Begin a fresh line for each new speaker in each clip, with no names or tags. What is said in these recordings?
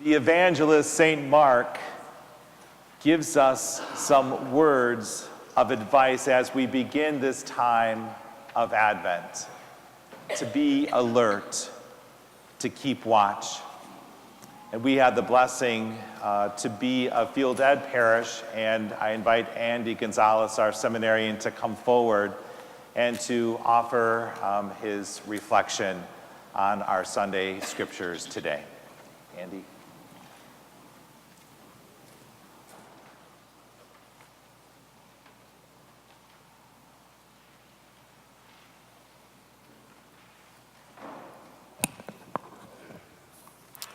The evangelist St. Mark gives us some words of advice as we begin this time of Advent. To be alert, to keep watch. And we had the blessing to be a field ed parish, and I invite Andy Gonzalez, our seminarian, to come forward and to offer his reflection on our Sunday scriptures today. Andy.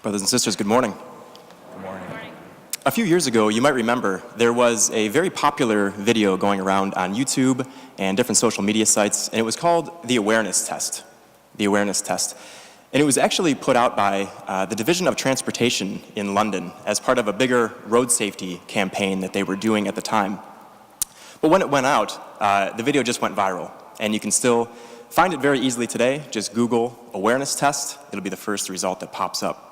Brothers and sisters, good morning.
Good morning.
A few years ago, you might remember, there was a very popular video going around on YouTube and different social media sites, and it was called the Awareness Test. The Awareness Test. And it was actually put out by the Division of Transportation in London as part of a bigger road safety campaign that they were doing at the time. But when it went out, the video just went viral, and you can still find it very easily today. Just Google Awareness Test. It'll be the first result that pops up.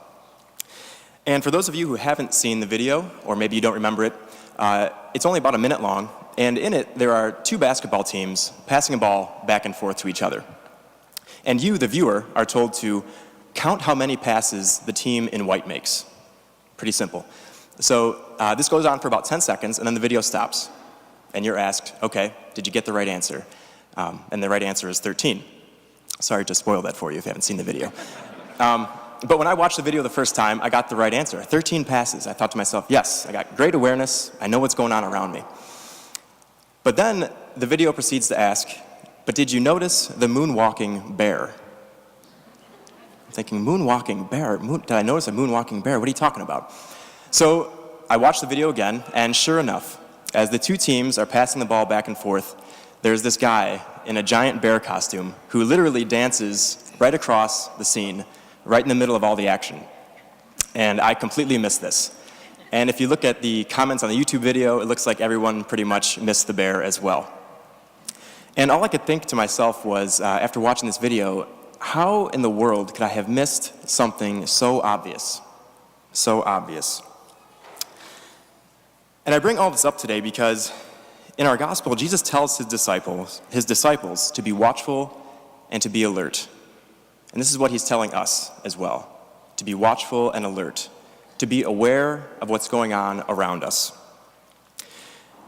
And for those of you who haven't seen the video, or maybe you don't remember it, it's only about a minute long, and in it there are two basketball teams passing a ball back and forth to each other. And you, the viewer, are told to count how many passes the team in white makes. Pretty simple. So this goes on for about 10 seconds, and then the video stops. And you're asked, okay, did you get the right answer? And the right answer is 13. Sorry to spoil that for you if you haven't seen the video. But when I watched the video the first time, I got the right answer. 13 passes. I thought to myself, yes, I got great awareness. I know what's going on around me. But then the video proceeds to ask, but did you notice the moonwalking bear? I'm thinking, moonwalking bear? Did I notice a moonwalking bear? What are you talking about? So I watched the video again, and sure enough, as the two teams are passing the ball back and forth, there's this guy in a giant bear costume who literally dances right across the scene, right in the middle of all the action. And I completely missed this. And if you look at the comments on the YouTube video, it looks like everyone pretty much missed the bear as well. And all I could think to myself was, after watching this video, how in the world could I have missed something so obvious? So obvious. And I bring all this up today because in our gospel, Jesus tells his disciples to be watchful and to be alert. And this is what he's telling us as well, to be watchful and alert, to be aware of what's going on around us.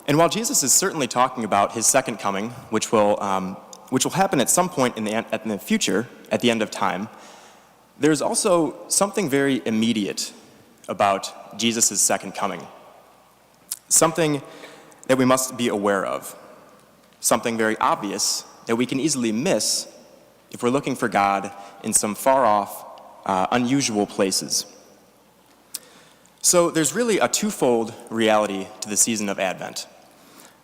And while Jesus is certainly talking about his second coming, which will happen at some point in the future, at the end of time, there's also something very immediate about Jesus' second coming, something that we must be aware of, something very obvious that we can easily miss if we're looking for God in some far-off, unusual places. So there's really a twofold reality to the season of Advent.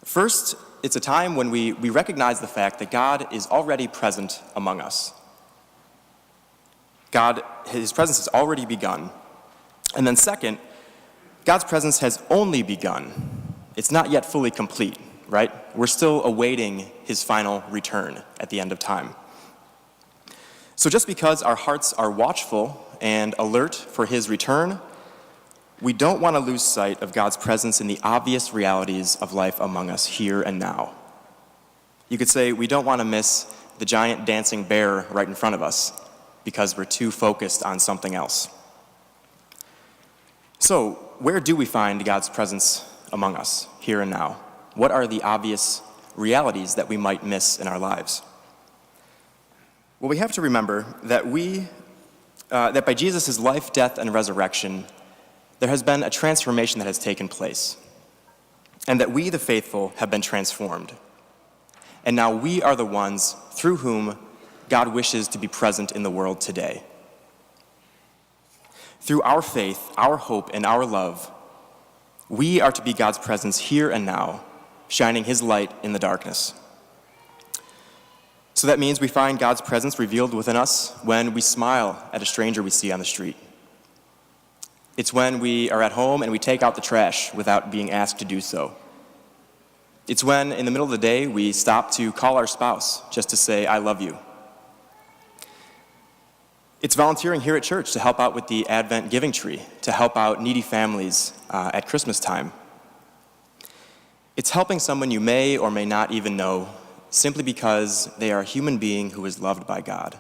First, it's a time when we recognize the fact that God is already present among us. His presence has already begun. And then second, God's presence has only begun. It's not yet fully complete, right? We're still awaiting his final return at the end of time. So just because our hearts are watchful and alert for his return, we don't want to lose sight of God's presence in the obvious realities of life among us here and now. You could say we don't want to miss the giant dancing bear right in front of us because we're too focused on something else. So where do we find God's presence among us here and now? What are the obvious realities that we might miss in our lives? Well, we have to remember that that by Jesus' life, death, and resurrection, there has been a transformation that has taken place, and that we, the faithful, have been transformed. And now we are the ones through whom God wishes to be present in the world today. Through our faith, our hope, and our love, we are to be God's presence here and now, shining his light in the darkness. So that means we find God's presence revealed within us when we smile at a stranger we see on the street. It's when we are at home and we take out the trash without being asked to do so. It's when, in the middle of the day, we stop to call our spouse just to say, I love you. It's volunteering here at church to help out with the Advent giving tree, to help out needy families at Christmas time. It's helping someone you may or may not even know simply because they are a human being who is loved by God.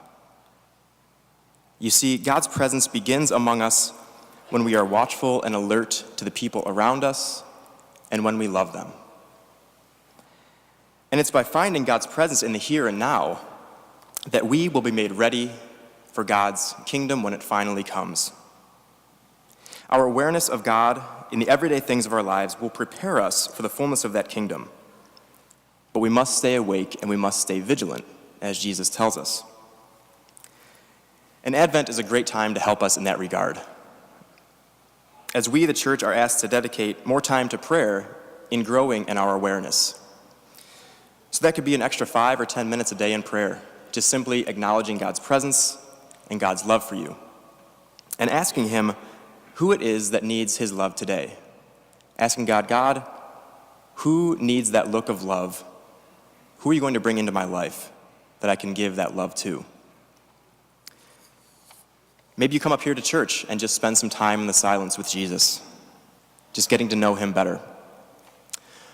You see, God's presence begins among us when we are watchful and alert to the people around us and when we love them. And it's by finding God's presence in the here and now that we will be made ready for God's kingdom when it finally comes. Our awareness of God in the everyday things of our lives will prepare us for the fullness of that kingdom. But we must stay awake and we must stay vigilant, as Jesus tells us. And Advent is a great time to help us in that regard. As we, the church, are asked to dedicate more time to prayer in growing in our awareness. So that could be an extra 5 or 10 minutes a day in prayer, just simply acknowledging God's presence and God's love for you, and asking Him who it is that needs His love today. Asking God, who needs that look of love? Who are you going to bring into my life that I can give that love to? Maybe you come up here to church and just spend some time in the silence with Jesus, just getting to know Him better.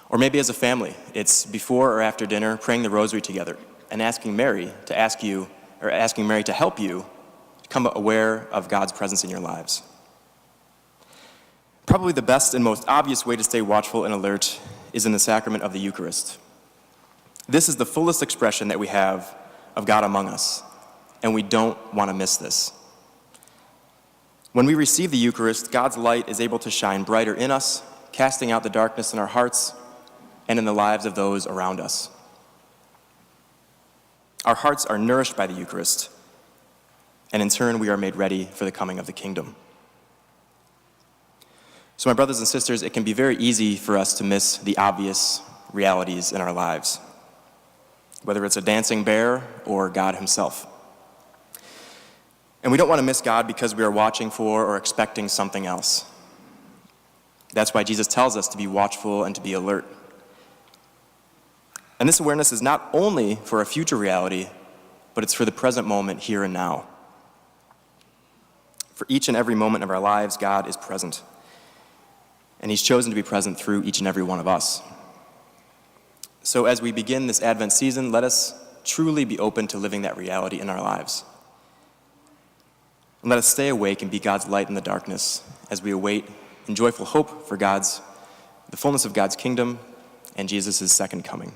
Or maybe as a family, it's before or after dinner, praying the rosary together and asking Mary to help you become aware of God's presence in your lives. Probably the best and most obvious way to stay watchful and alert is in the sacrament of the Eucharist. This is the fullest expression that we have of God among us, and we don't want to miss this. When we receive the Eucharist, God's light is able to shine brighter in us, casting out the darkness in our hearts and in the lives of those around us. Our hearts are nourished by the Eucharist, and in turn, we are made ready for the coming of the kingdom. So my brothers and sisters, it can be very easy for us to miss the obvious realities in our lives, whether it's a dancing bear or God Himself. And we don't want to miss God because we are watching for or expecting something else. That's why Jesus tells us to be watchful and to be alert. And this awareness is not only for a future reality, but it's for the present moment, here and now. For each and every moment of our lives, God is present. And He's chosen to be present through each and every one of us. So as we begin this Advent season, let us truly be open to living that reality in our lives. And let us stay awake and be God's light in the darkness as we await in joyful hope for the fullness of God's kingdom and Jesus' second coming.